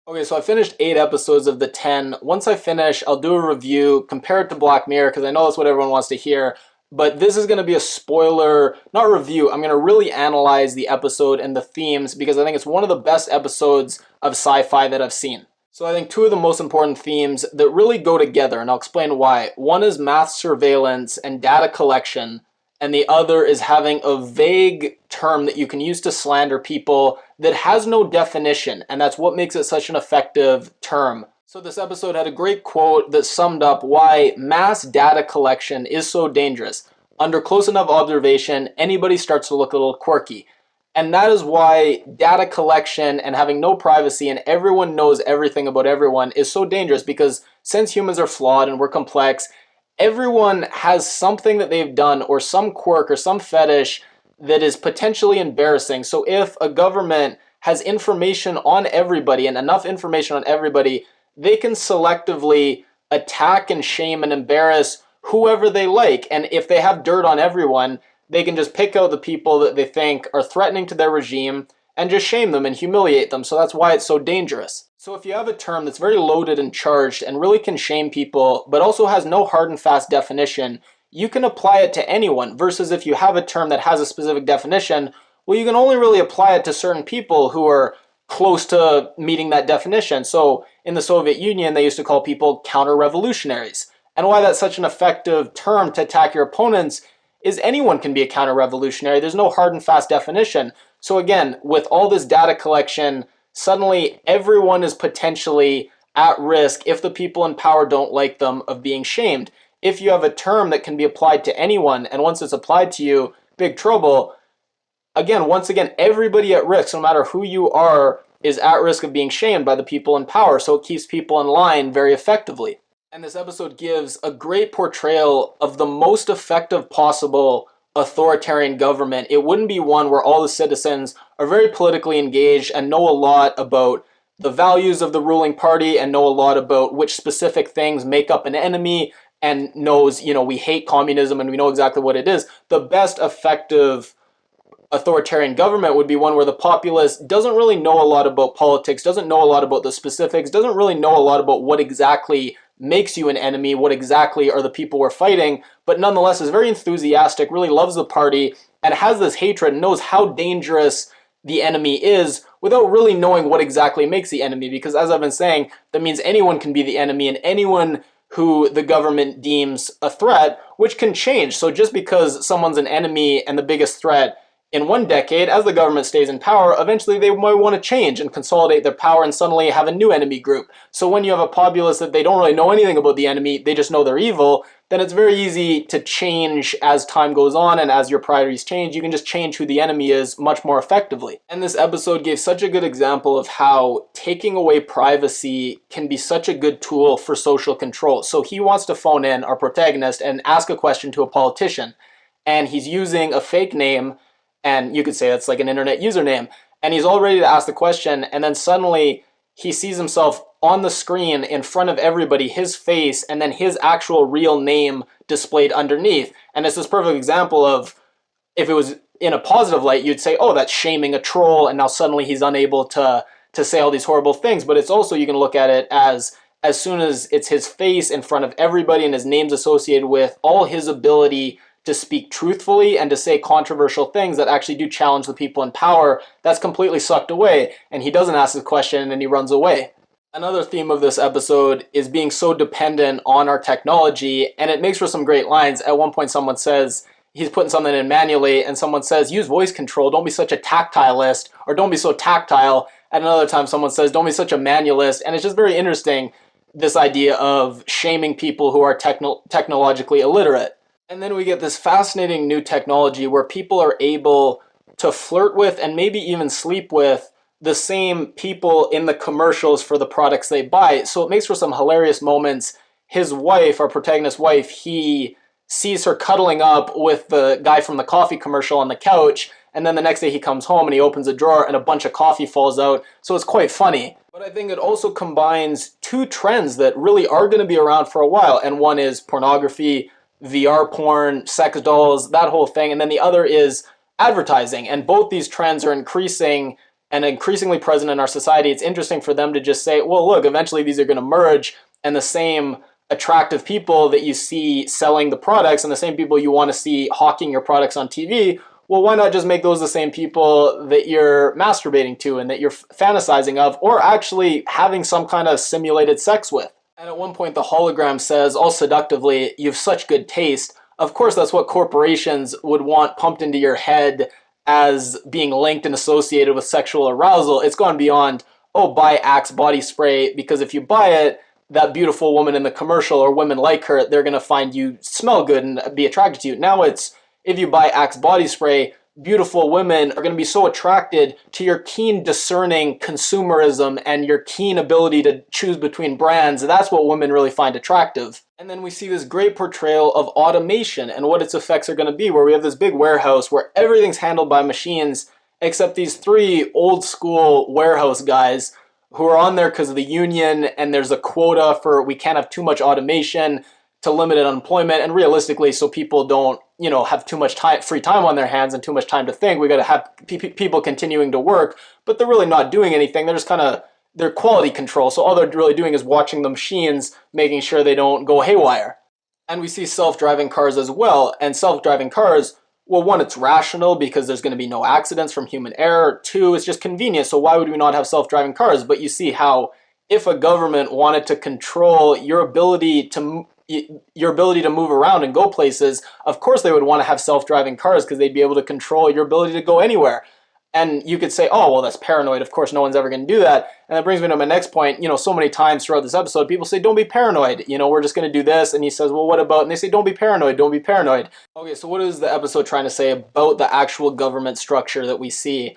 Okay, so I finished 8 episodes of the 10. Once I finish, I'll do a review, compare it to Black Mirror, because I know that's what everyone wants to hear. But this is going to be a spoiler, not review. I'm going to really analyze the episode and the themes, because I think it's one of the best episodes of sci-fi that I've seen. So I think two of the most important themes that really go together, and I'll explain why. One is mass surveillance and data collection, and the other is having a vague term that you can use to slander people that has no definition, and that's what makes it such an effective term. So this episode had a great quote that summed up why mass data collection is so dangerous. Under close enough observation, anybody starts to look a little quirky. And that is why data collection and having no privacy and everyone knows everything about everyone is so dangerous, because since humans are flawed and we're complex, everyone has something that they've done or some quirk or some fetish that is potentially embarrassing. So if a government has information on everybody and enough information on everybody, they can selectively attack and shame and embarrass whoever they like. And if they have dirt on everyone, they can just pick out the people that they think are threatening to their regime and just shame them and humiliate them. So that's why it's so dangerous. So if you have a term that's very loaded and charged and really can shame people, but also has no hard and fast definition, you can apply it to anyone, versus if you have a term that has a specific definition, well, you can only really apply it to certain people who are close to meeting that definition. So in the Soviet Union, they used to call people counter-revolutionaries. And why that's such an effective term to attack your opponents is anyone can be a counter-revolutionary. There's no hard and fast definition. So again, with all this data collection, suddenly everyone is potentially at risk, if the people in power don't like them, of being shamed. If you have a term that can be applied to anyone, and once it's applied to you, big trouble. Again, once again, everybody at risk, no matter who you are, is at risk of being shamed by the people in power. So it keeps people in line very effectively. And this episode gives a great portrayal of the most effective possible authoritarian government. It wouldn't be one where all the citizens are very politically engaged and know a lot about the values of the ruling party and know a lot about which specific things make up an enemy and knows, we hate communism and we know exactly what it is. The best effective authoritarian government would be one where the populace doesn't really know a lot about politics, doesn't know a lot about the specifics, doesn't really know a lot about what exactly makes you an enemy, what exactly are the people we're fighting, but nonetheless is very enthusiastic, really loves the party, and has this hatred and knows how dangerous the enemy is without really knowing what exactly makes the enemy. Because as I've been saying, that means anyone can be the enemy and anyone who the government deems a threat, which can change. So just because someone's an enemy and the biggest threat in one decade, as the government stays in power, eventually they might want to change and consolidate their power and suddenly have a new enemy group. So when you have a populace that they don't really know anything about the enemy, they just know they're evil, then it's very easy to change as time goes on, and as your priorities change, you can just change who the enemy is much more effectively. And this episode gave such a good example of how taking away privacy can be such a good tool for social control. So he wants to phone in, our protagonist, and ask a question to a politician, and he's using a fake name, and you could say that's like an internet username, and he's all ready to ask the question, and then suddenly he sees himself on the screen in front of everybody, his face, and then his actual real name displayed underneath. And it's this perfect example of, if it was in a positive light, you'd say, oh, that's shaming a troll, and now suddenly he's unable to say all these horrible things. But it's also, you can look at it as soon as it's his face in front of everybody and his name's associated with all his ability to speak truthfully and to say controversial things that actually do challenge the people in power, that's completely sucked away, and he doesn't ask the question and he runs away. Another theme of this episode is being so dependent on our technology, and it makes for some great lines. At one point someone says, he's putting something in manually, and someone says, use voice control, don't be such a tactilist, or don't be so tactile. At another time someone says, don't be such a manualist, and it's just very interesting, this idea of shaming people who are technologically illiterate. And then we get this fascinating new technology where people are able to flirt with and maybe even sleep with the same people in the commercials for the products they buy. So it makes for some hilarious moments. His wife, our protagonist's wife, he sees her cuddling up with the guy from the coffee commercial on the couch, and then the next day he comes home and he opens a drawer and a bunch of coffee falls out. So it's quite funny. But I think it also combines two trends that really are going to be around for a while, and one is pornography, VR porn, sex dolls, that whole thing. And then the other is advertising. And both these trends are increasing and increasingly present in our society, it's interesting for them to just say, well, look, eventually these are going to merge, and the same attractive people that you see selling the products and the same people you want to see hawking your products on TV, well, why not just make those the same people that you're masturbating to and that you're fantasizing of, or actually having some kind of simulated sex with? And at one point, the hologram says, all seductively, you have such good taste. Of course, that's what corporations would want pumped into your head as being linked and associated with sexual arousal. It's gone beyond, oh, buy Axe body spray, because if you buy it, that beautiful woman in the commercial or women like her, they're going to find you smell good and be attracted to you. Now it's, if you buy Axe body spray, beautiful women are going to be so attracted to your keen discerning consumerism and your keen ability to choose between brands. That's what women really find attractive. And then we see this great portrayal of automation and what its effects are going to be, where we have this big warehouse where everything's handled by machines, except these three old school warehouse guys who are on there because of the union, and there's a quota for we can't have too much automation to limit unemployment, and realistically, so people don't, have too much free time on their hands and too much time to think. We got to have people continuing to work, but they're really not doing anything. They're just they're quality control. So all they're really doing is watching the machines, making sure they don't go haywire. And we see self-driving cars as well. And self-driving cars, well, one, it's rational because there's going to be no accidents from human error. Two, it's just convenient. So why would we not have self-driving cars? But you see how if a government wanted to control your ability to move around and go places, of course they would want to have self-driving cars because they'd be able to control your ability to go anywhere. And you could say, oh, well, that's paranoid. Of course, no one's ever going to do that. And that brings me to my next point. So many times throughout this episode, people say, don't be paranoid. We're just going to do this. And he says, well, what about? And they say, don't be paranoid. Don't be paranoid. Okay, so what is the episode trying to say about the actual government structure that we see?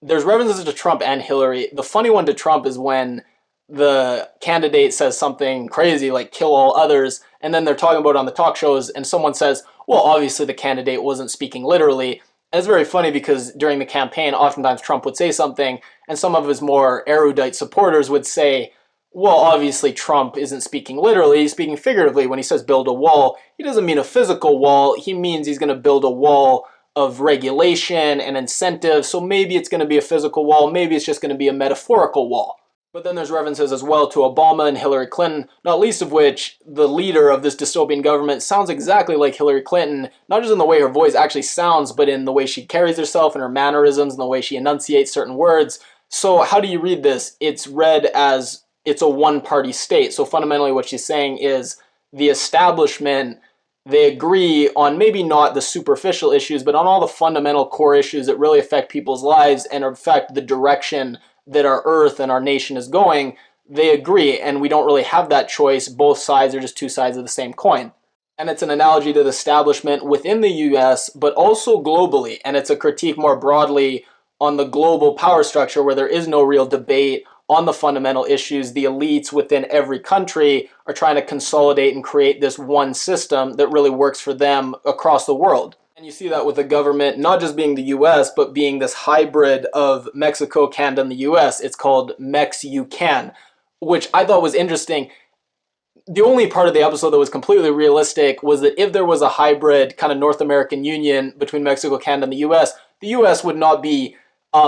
There's references to Trump and Hillary. The funny one to Trump is when the candidate says something crazy like kill all others, and then they're talking about it on the talk shows, and someone says, well, obviously the candidate wasn't speaking literally. And it's very funny because during the campaign, oftentimes Trump would say something, and some of his more erudite supporters would say, well, obviously Trump isn't speaking literally, he's speaking figuratively. When he says build a wall, he doesn't mean a physical wall, he means he's going to build a wall of regulation and incentives, so maybe it's going to be a physical wall, maybe it's just going to be a metaphorical wall. But then there's references as well to Obama and Hillary Clinton, not least of which the leader of this dystopian government sounds exactly like Hillary Clinton, not just in the way her voice actually sounds, but in the way she carries herself and her mannerisms and the way she enunciates certain words. So how do you read this? It's read as it's a one-party state. So fundamentally what she's saying is the establishment, they agree on maybe not the superficial issues, but on all the fundamental core issues that really affect people's lives and affect the direction that our earth and our nation is going. They agree, and we don't really have that choice. Both sides are just two sides of the same coin. And it's an analogy to the establishment within the US, but also globally. And it's a critique more broadly on the global power structure where there is no real debate on the fundamental issues. The elites within every country are trying to consolidate and create this one system that really works for them across the world. And you see that with the government not just being the US, but being this hybrid of Mexico, Canada, and the US. It's called Mex-U-Can, which I thought was interesting. The only part of the episode that was completely realistic was that if there was a hybrid kind of North American union between Mexico, Canada, and the US would not be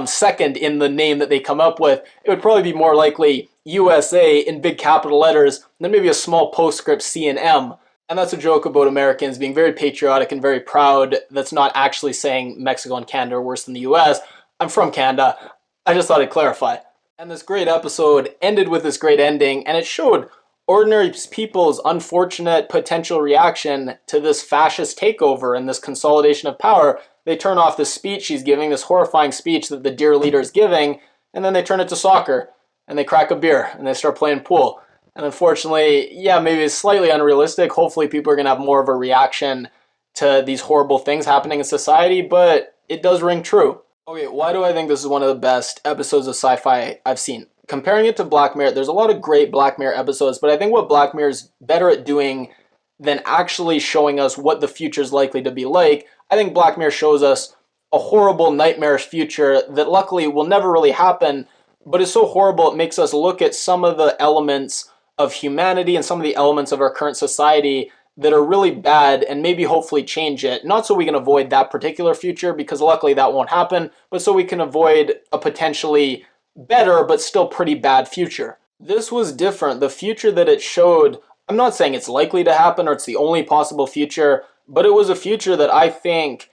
second in the name that they come up with. It would probably be more likely USA in big capital letters, and then maybe a small postscript C and M. And that's a joke about Americans being very patriotic and very proud. That's not actually saying Mexico and Canada are worse than the US. I'm from Canada. I just thought I'd clarify. And this great episode ended with this great ending, and it showed ordinary people's unfortunate potential reaction to this fascist takeover and this consolidation of power. They turn off the speech she's giving, this horrifying speech that the dear leader is giving, and then they turn it to soccer, and they crack a beer, and they start playing pool. And unfortunately, yeah, maybe it's slightly unrealistic. Hopefully people are going to have more of a reaction to these horrible things happening in society, but it does ring true. Okay, why do I think this is one of the best episodes of sci-fi I've seen? Comparing it to Black Mirror, there's a lot of great Black Mirror episodes, but I think what Black Mirror is better at doing than actually showing us what the future is likely to be like, I think Black Mirror shows us a horrible, nightmarish future that luckily will never really happen, but is so horrible it makes us look at some of the elements of humanity and some of the elements of our current society that are really bad and maybe hopefully change it. Not so we can avoid that particular future, because luckily that won't happen, but so we can avoid a potentially better but still pretty bad future. This was different. The future that it showed, I'm not saying it's likely to happen or it's the only possible future, but it was a future that I think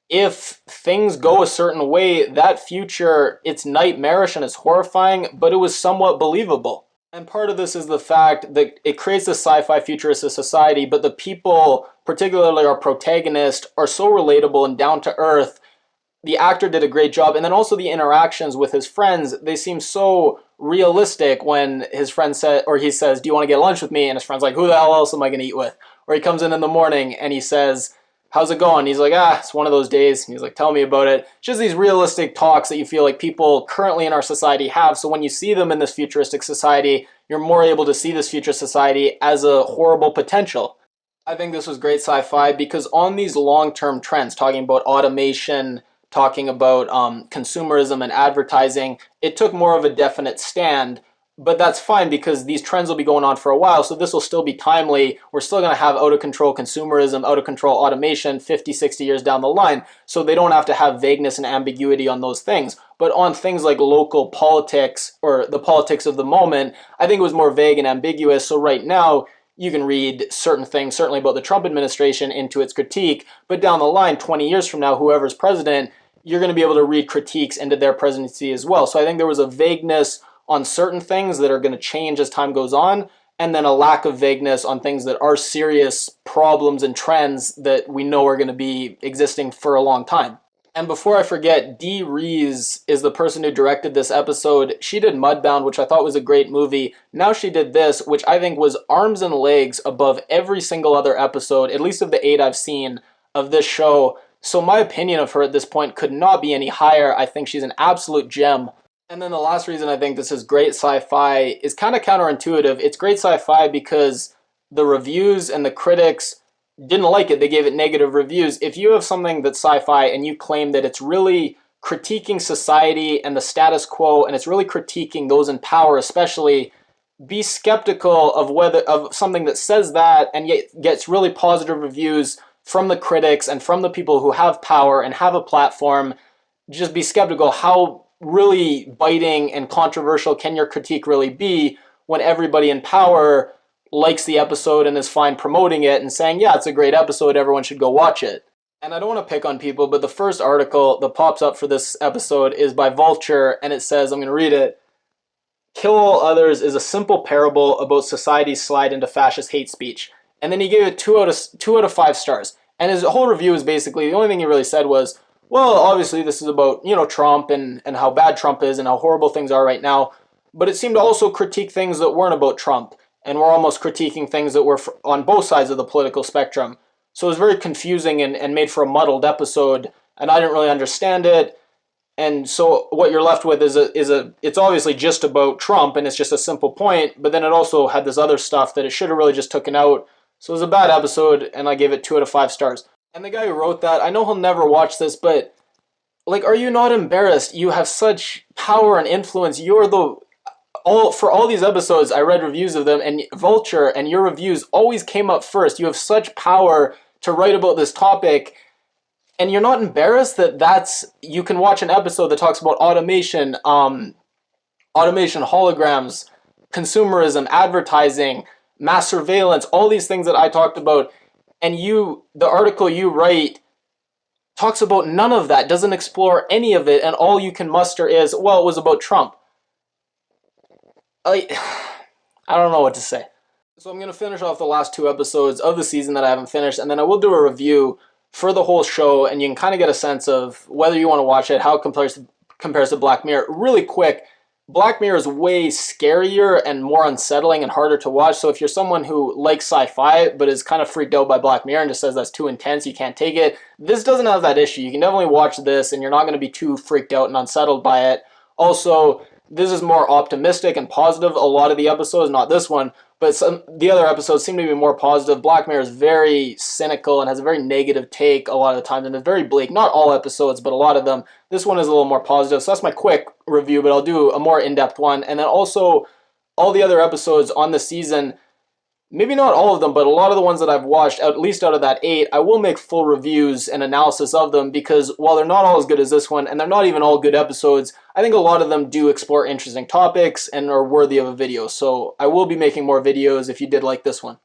if things go a certain way, that future, it's nightmarish and it's horrifying, but it was somewhat believable. And part of this is the fact that it creates a sci-fi futuristic society, but the people, particularly our protagonist, are so relatable and down to earth. The actor did a great job, and then also the interactions with his friends, they seem so realistic when his friend said, or he says, "Do you want to get lunch with me?" And his friend's like, "Who the hell else am I going to eat with?" Or he comes in the morning and he says, "How's it going?" He's like, "It's one of those days." And he's like, "Tell me about it." Just these realistic talks that you feel like people currently in our society have. So when you see them in this futuristic society, you're more able to see this future society as a horrible potential. I think this was great sci-fi because on these long-term trends, talking about automation, talking about consumerism and advertising, it took more of a definite stand. But that's fine because these trends will be going on for a while, so this will still be timely. We're still going to have out-of-control consumerism, out-of-control automation 50, 60 years down the line, so they don't have to have vagueness and ambiguity on those things. But on things like local politics or the politics of the moment, I think it was more vague and ambiguous. So right now, you can read certain things, certainly about the Trump administration, into its critique, but down the line, 20 years from now, whoever's president, you're going to be able to read critiques into their presidency as well. So I think there was a vagueness on certain things that are going to change as time goes on, and then a lack of vagueness on things that are serious problems and trends that we know are going to be existing for a long time. And before I forget, Dee Rees is the person who directed this episode. She did Mudbound, which I thought was a great movie. Now she did this, which I think was arms and legs above every single other episode, at least of the 8 I've seen of this show. So my opinion of her at this point could not be any higher. I think she's an absolute gem. And then the last reason I think this is great sci-fi is kind of counterintuitive. It's great sci-fi because the reviews and the critics didn't like it. They gave it negative reviews. If you have something that's sci-fi and you claim that it's really critiquing society and the status quo, and it's really critiquing those in power especially, be skeptical of something that says that and yet gets really positive reviews from the critics and from the people who have power and have a platform. Just be skeptical. How really biting and controversial can your critique really be when everybody in power likes the episode and is fine promoting it and saying, yeah, it's a great episode, everyone should go watch it. And I don't want to pick on people, but the first article that pops up for this episode is by Vulture, and it says, I'm going to read it, "Kill All Others is a simple parable about society's slide into fascist hate speech." And then he gave it 2 out of 5 stars. And his whole review is basically, the only thing he really said was, well, obviously this is about, Trump and how bad Trump is and how horrible things are right now. But it seemed to also critique things that weren't about Trump. And we're almost critiquing things that were on both sides of the political spectrum. So it was very confusing and made for a muddled episode, and I didn't really understand it. And so what you're left with is it's obviously just about Trump, and it's just a simple point, but then it also had this other stuff that it should have really just taken out. So it was a bad episode, and I gave it 2 out of 5 stars. And the guy who wrote that, I know he'll never watch this, but, are you not embarrassed? You have such power and influence. You're for all these episodes, I read reviews of them, and Vulture and your reviews always came up first. You have such power to write about this topic, and you're not embarrassed that you can watch an episode that talks about automation, holograms, consumerism, advertising, mass surveillance, all these things that I talked about, and the article you write talks about none of that, doesn't explore any of it, and all you can muster is, well, it was about Trump. I don't know what to say. So I'm going to finish off the last 2 episodes of the season that I haven't finished, and then I will do a review for the whole show, and you can kind of get a sense of whether you want to watch it, how it compares to Black Mirror. Really quick, Black Mirror is way scarier and more unsettling and harder to watch, so if you're someone who likes sci-fi but is kind of freaked out by Black Mirror and just says that's too intense, you can't take it, this doesn't have that issue. You can definitely watch this, and you're not going to be too freaked out and unsettled by it. Also, this is more optimistic and positive. A lot of the episodes, not this one, but the other episodes seem to be more positive. Black Mirror is very cynical and has a very negative take a lot of the times, and it's very bleak. Not all episodes, but a lot of them. This one is a little more positive, so that's my quick review, but I'll do a more in-depth one. And then also, all the other episodes on the season, maybe not all of them, but a lot of the ones that I've watched, at least out of that 8, I will make full reviews and analysis of them, because while they're not all as good as this one, and they're not even all good episodes, I think a lot of them do explore interesting topics and are worthy of a video. So I will be making more videos if you did like this one.